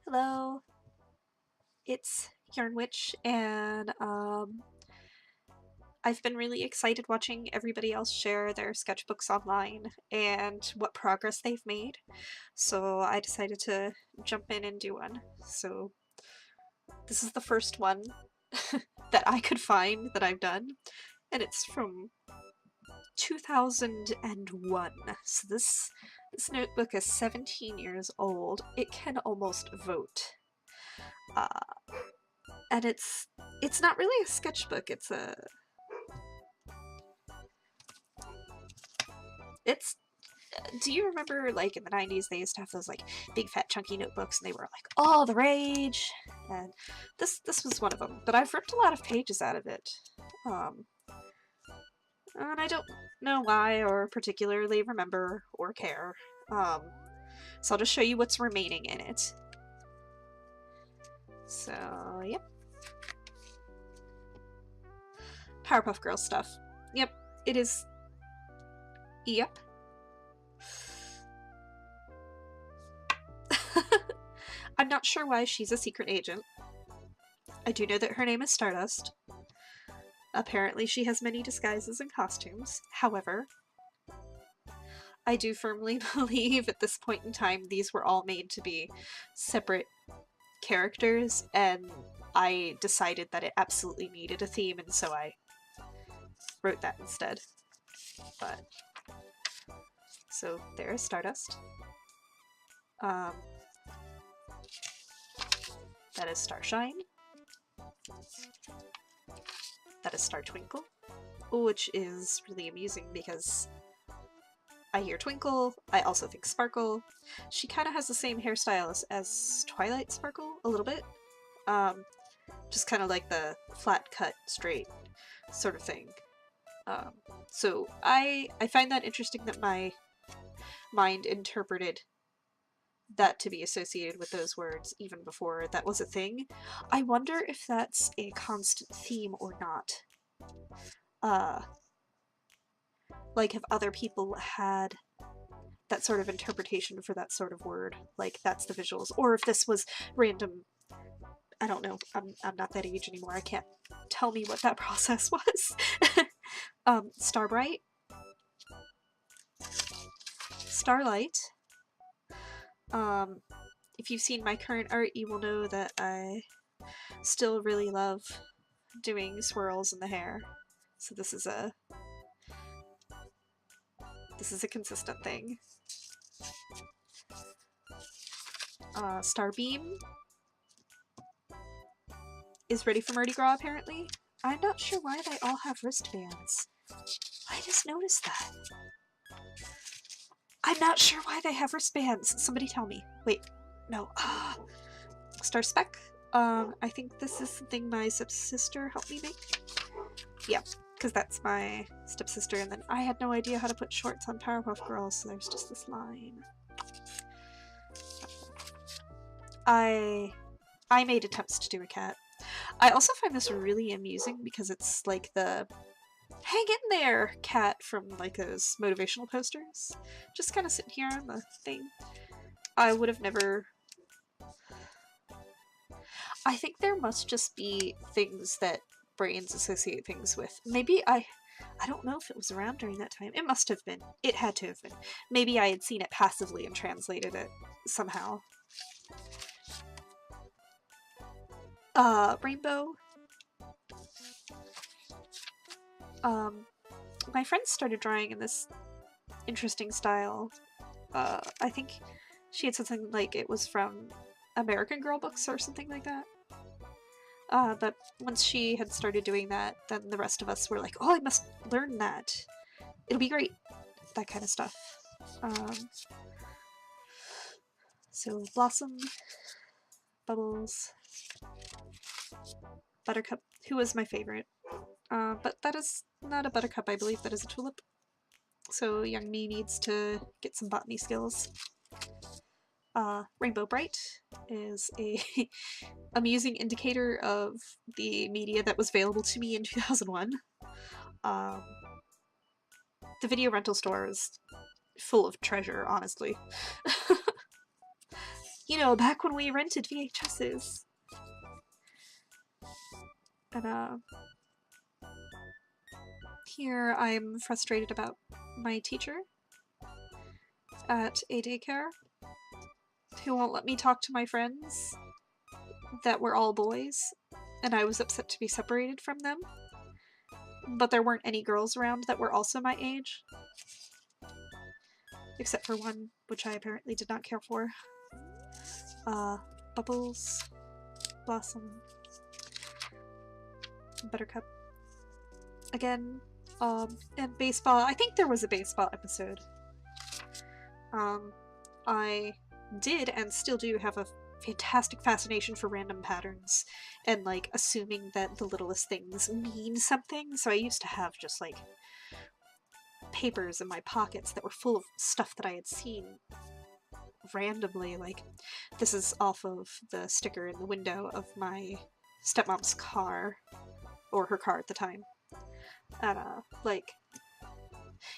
Hello, it's yarnwitch, and I've been really excited watching everybody else share their sketchbooks online and what progress they've made. So I decided to jump in and do one. So this is the first one that I could find that I've done, and it's from 2001. So this notebook is 17 years old. It can almost vote. Uh, and it's not really a sketchbook. It's do you remember, like, in the 90s they used to have those like big fat chunky notebooks and they were like all the rage, and this was one of them, but I've ripped a lot of pages out of it, um and I don't know why or particularly remember or care, so I'll just show you what's remaining in it. So yep, Powerpuff Girls stuff. Yep, it is. Yep. I'm not sure why she's a secret agent. I do know that her name is Stardust. Apparently she has many disguises and costumes. However, I do firmly believe at this point in time these were all made to be separate characters, and I decided that it absolutely needed a theme, and so I wrote that instead. But so there is Stardust. That is Starshine. That is Star Twinkle, which is really amusing because I hear Twinkle, I also think Sparkle. She kind of has the same hairstyle as Twilight Sparkle, a little bit. Just kind of like the flat cut, straight sort of thing. So I find that interesting that my mind interpreted that to be associated with those words even before that was a thing. I wonder if that's a constant theme or not. Like if other people had that sort of interpretation for that sort of word, like that's the visuals, or if this was random. I don't know. I'm not that age anymore. I can't tell me what that process was. Starbright, Starlight. If you've seen my current art, you will know that I still really love doing swirls in the hair. So this is a consistent thing. Starbeam is ready for Mardi Gras, apparently. I'm not sure why they all have wristbands. I just noticed that. I'm not sure why they have wristbands. Somebody tell me. Wait, no. Star Speck. I think this is something my stepsister helped me make. Yeah, because that's my stepsister, and then I had no idea how to put shorts on Powerpuff Girls, so there's just this line. I made attempts to do a cat. I also find this really amusing because it's like the hang in there cat from like those motivational posters. Just kind of sitting here on the thing. I would have never... I think there must just be things that brains associate things with. Maybe I don't know if it was around during that time. It must have been. It had to have been. Maybe I had seen it passively and translated it somehow. Rainbow. My friend started drawing in this interesting style. I think she had something like it was from American Girl books or something like that. But once she had started doing that, then the rest of us were like, oh, I must learn that. It'll be great. That kind of stuff. So Blossom, Bubbles, Buttercup, who was my favorite. But that is not a buttercup, I believe that is a tulip. So young me needs to get some botany skills. Rainbow Bright is a amusing indicator of the media that was available to me in 2001. The video rental store is full of treasure, honestly. You know, back when we rented VHSs. And, here I'm frustrated about my teacher at a daycare who won't let me talk to my friends that were all boys, and I was upset to be separated from them. But there weren't any girls around that were also my age. Except for one, which I apparently did not care for. Bubbles, Blossom, Buttercup. Again, and baseball. I think there was a baseball episode. I did and still do have a fantastic fascination for random patterns and like assuming that the littlest things mean something. So I used to have just like papers in my pockets that were full of stuff that I had seen randomly. Like this is off of the sticker in the window of my stepmom's car, or her car at the time. And like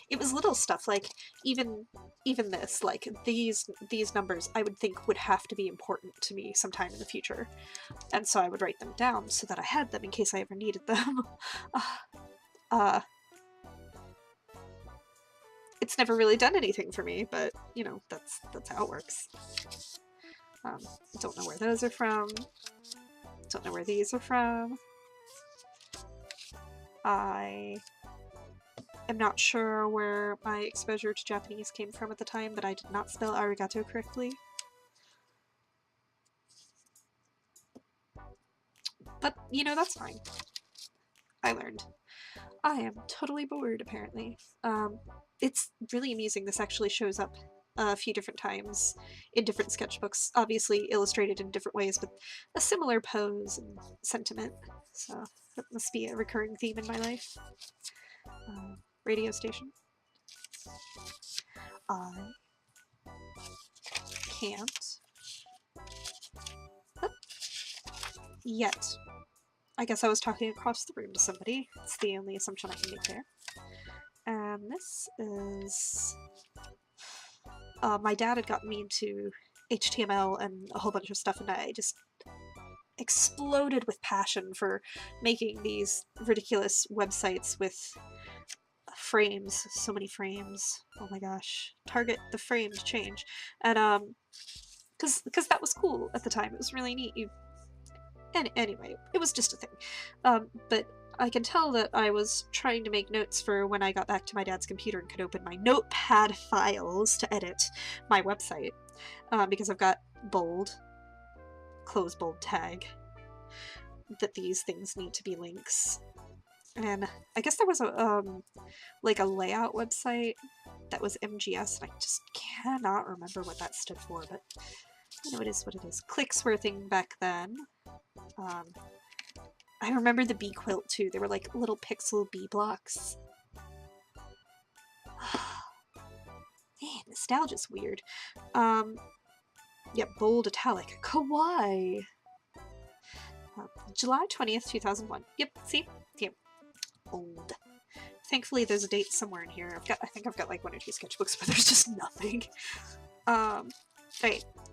it was little stuff, like even this, like these numbers I would think would have to be important to me sometime in the future, and so I would write them down so that I had them in case I ever needed them. It's never really done anything for me, but you know, that's how it works. I don't know where those are from. Don't know where these are from. I am not sure where my exposure to Japanese came from at the time, but I did not spell arigato correctly. But, you know, that's fine. I learned. I am totally bored, apparently. It's really amusing this actually shows up a few different times in different sketchbooks, obviously illustrated in different ways, but a similar pose and sentiment. So that must be a recurring theme in my life. Radio station. I can't yet. I guess I was talking across the room to somebody. It's the only assumption I can make there. And this is... my dad had gotten me into HTML and a whole bunch of stuff, and I just exploded with passion for making these ridiculous websites with frames. So many frames. Oh my gosh. Target the frame to change. And because that was cool at the time. It was really neat. And anyway, it was just a thing. But I can tell that I was trying to make notes for when I got back to my dad's computer and could open my notepad files to edit my website. Because I've got bold, close bold tag, that these things need to be links. And I guess there was a like a layout website that was MGS, and I just cannot remember what that stood for, but you know, it is what it is. Clicks were a thing back then. I remember the bee quilt too. They were like little pixel bee blocks. Man, nostalgia's weird. Yeah, bold italic. Kawaii! July 20th, 2001. Yep, see? Yep. Old. Thankfully there's a date somewhere in here. I think I've got like one or two sketchbooks, but there's just nothing.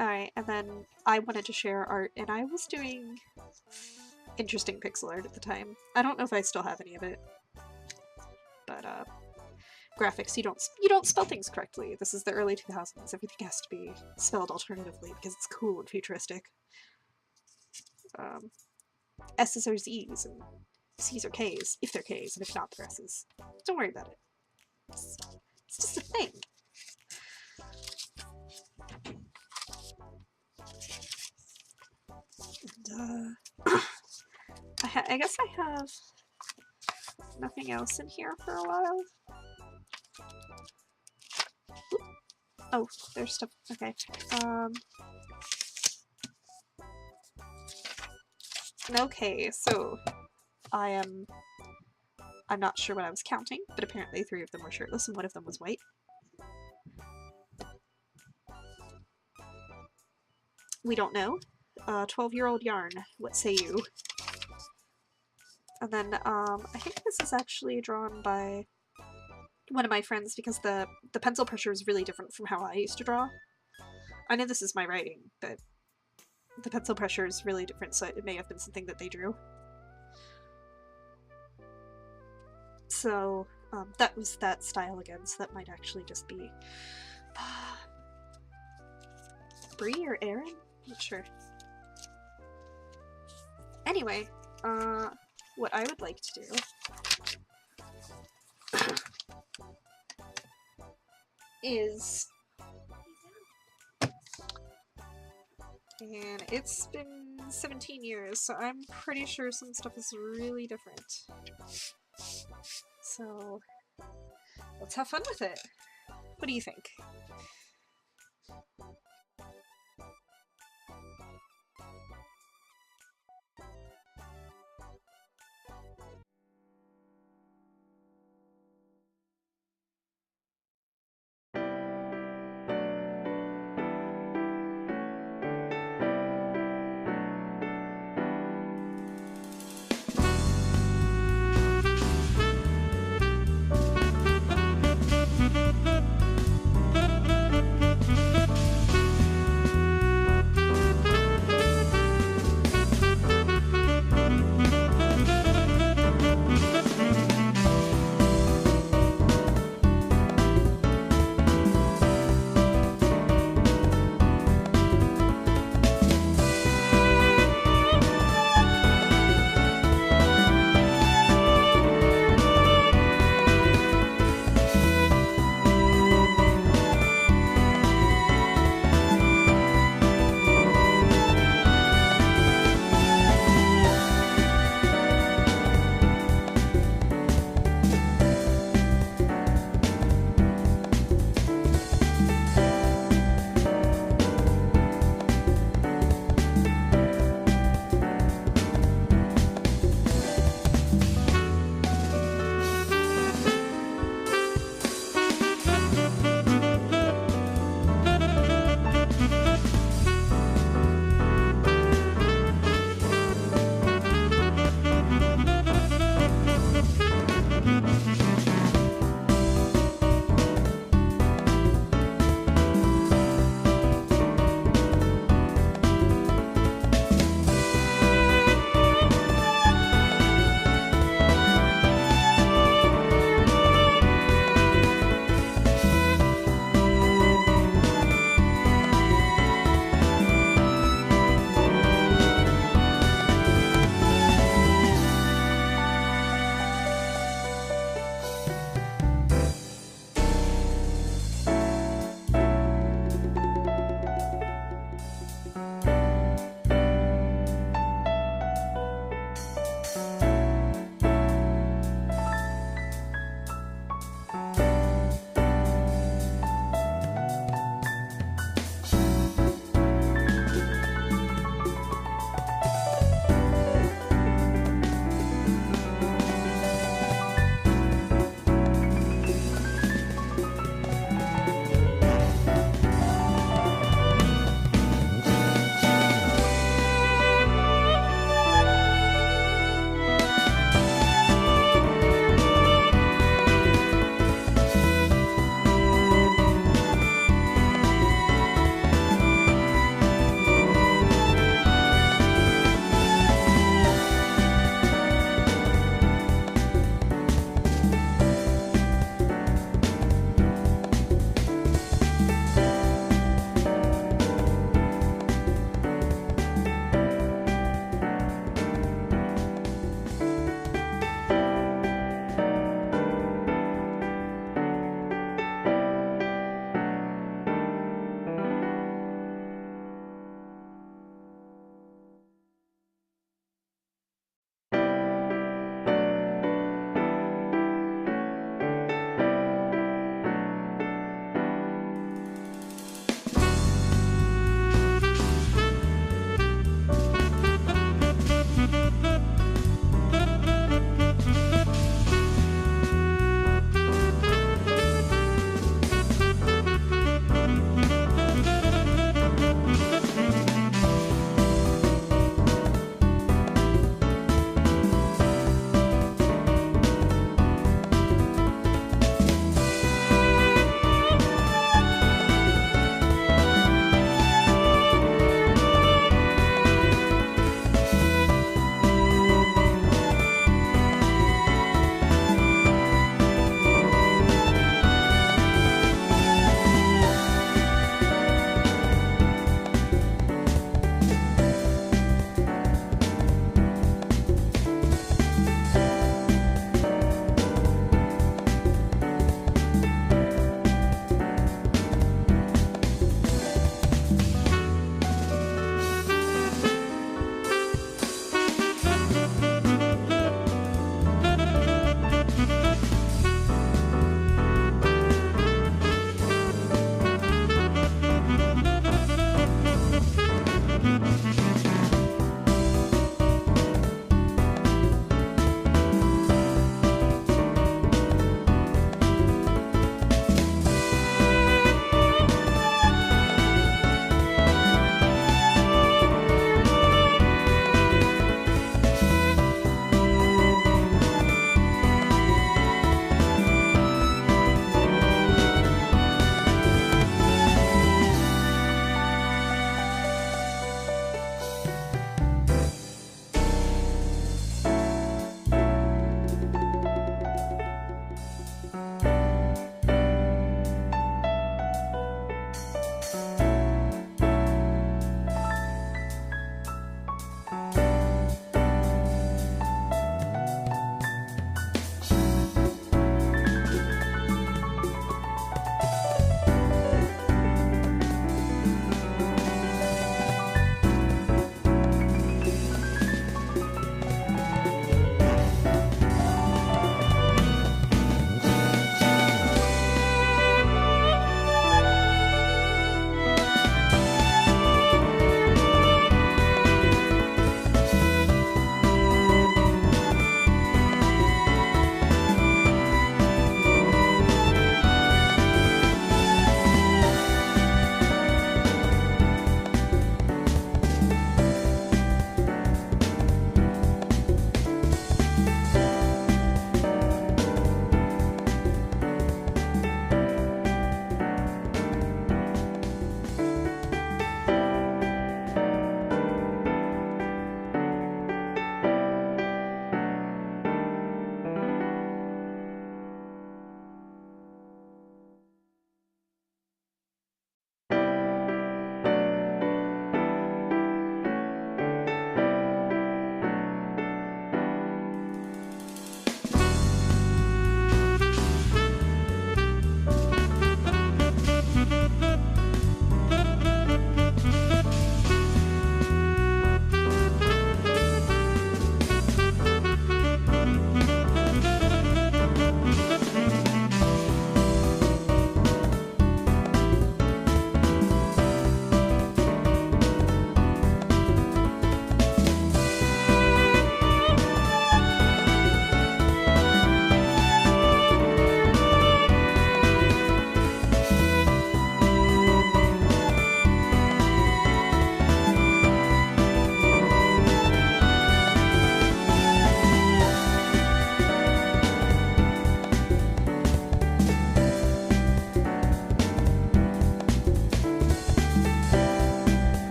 Alright, and then I wanted to share art, and I was doing interesting pixel art at the time. I don't know if I still have any of it, but graphics, you don't spell things correctly. This is the early 2000s. Everything has to be spelled alternatively because it's cool and futuristic. S's are Z's and C's are K's, if they're K's, and if not, they're S's. Don't worry about it. It's just a thing. And, I guess I have nothing else in here for a while. Oop. Oh, there's stuff. Okay. Okay, so I'm not sure what I was counting, but apparently 3 of them were shirtless and 1 of them was white. We don't know. 12-year-old yarn, what say you? And then I think this is actually drawn by one of my friends because the pencil pressure is really different from how I used to draw. I know this is my writing, but the pencil pressure is really different, so it may have been something that they drew. So that was that style again, so that might actually just be Bree or Aaron? Not sure. Anyway, what I would like to do is, and it's been 17 years, so I'm pretty sure some stuff is really different. So let's have fun with it. What do you think?